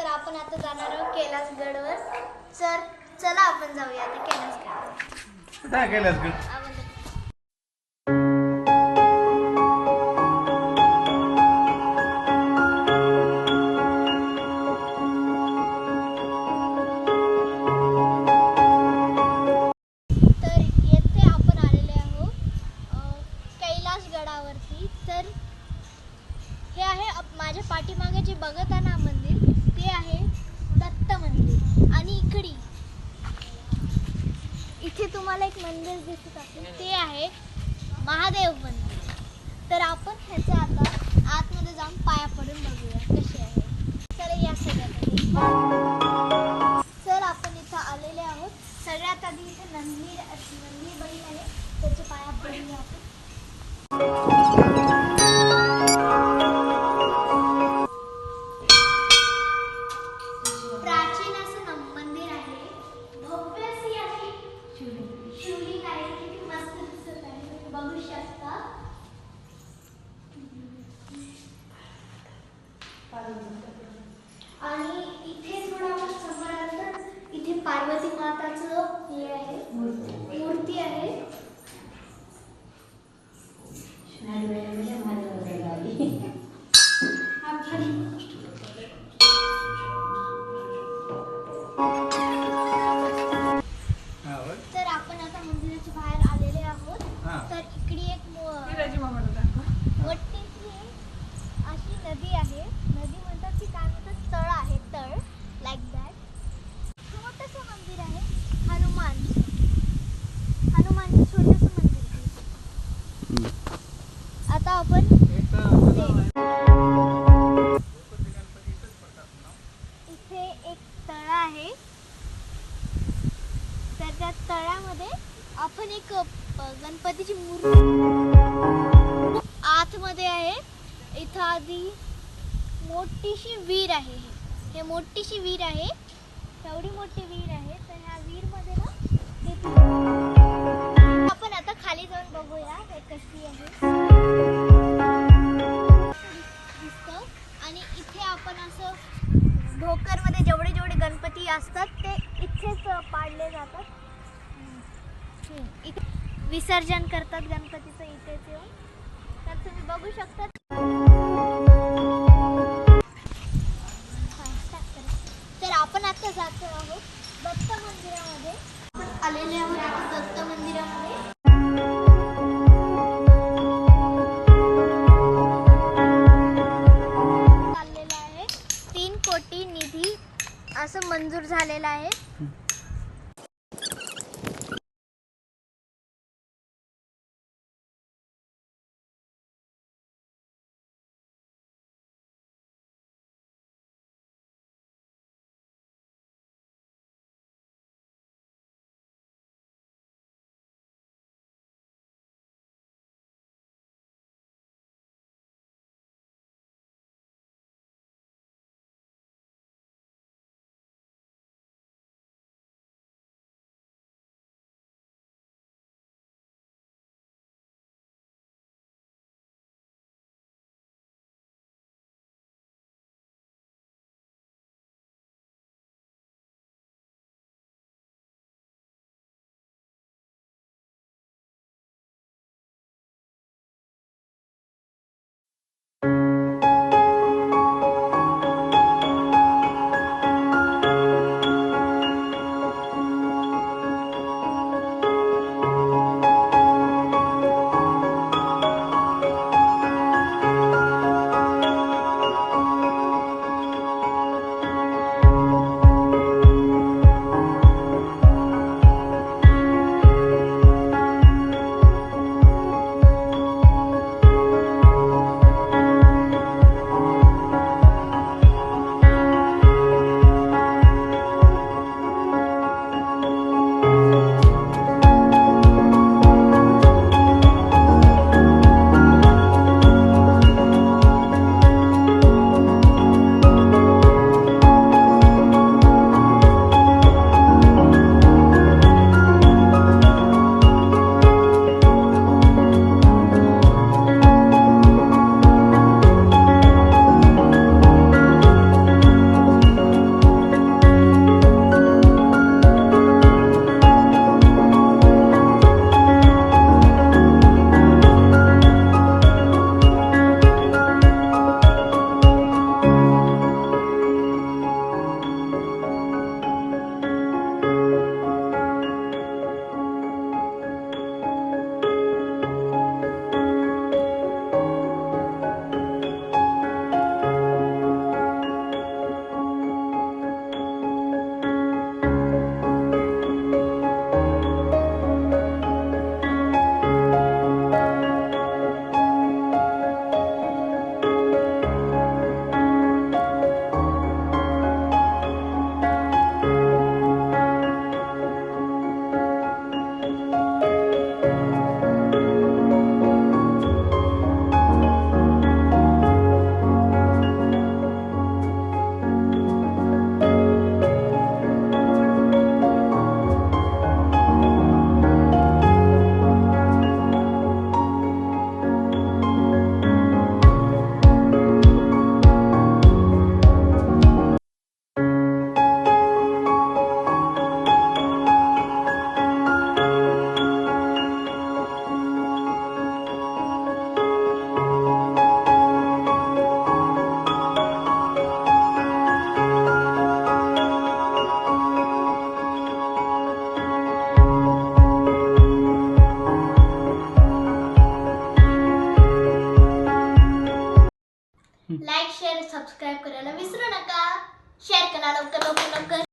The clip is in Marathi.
तर आपण आता जाणार आहोत कैलासगडवर. चला आपण जाऊया आता कैलासगड. काय कैलासगड? तर येथे आपण आलेले आहोत कैलासगडावरती. तर हे आहे माझ्या पाठीमागे जे बघत आहे ना मंदिर, ते आहे दत्त मंदिर. आणि इथे तुम्हाला एक मंदिर दिसत असेल, ते आहे महादेव मंदिर. तर आपण ह्याच्या आता आतमध्ये जाऊन पाया पडून बघूया कसे आहे. तर या सगळ्यात सर आपण इथं आलेले आहोत. सगळ्यात आधी इथे नंदी बैल आहे, त्याचे पाया पडूया आपण. प्राचीन असं मंदिर आहे. भव्य अशी शिवलिंग आहे. किती मस्त दिसत आहे, तुम्ही बघू शकता. आणि इथे थोडं आपण समोर आलं तर इथे पार्वती माताचं हे आहे, मूर्ती आहे. तर आपण आता मंदिराच्या बाहेर आलेले आहोत. तर इकडे एक मोठी अशी नदी आहे. नदी म्हणतात की काय म्हणतात, तळ आहे, तळ लाईक दॅट. छोटंसं मंदिर आहे. हनुमानचं छोटंसं मंदिर आहे. आता आपण इथे एक तळ आहे. तर त्या तळ्यामध्ये आपण एक गणपतीची मूर्ती आतमध्ये आहे. इथं आधी मोठीशी विहीर आहे. हे मोठीशी विहीर आहे, एवढी मोठी विहीर आहे. तर ह्या विहीरमध्ये ना आपण आता खाली जाऊन बघूया हे कशी आहे दिसतं. आणि इथे आपण असं भोकरमध्ये जेवढे जेवढे गणपती असतात ते इथेच पाडले जातात. इथे विसर्जन करतात गणपतीचं इथेच येऊन. तर तुम्ही बघू शकता. तर आपण आता जातो आहोत दत्त मंदिरामध्ये. आपण आलेले आहोत आता दत्त मंदिरामध्ये. चाललेला आहे 3 कोटी निधी असं मंजूर झालेला आहे. शेअर करा लवकर लवकर लवकर.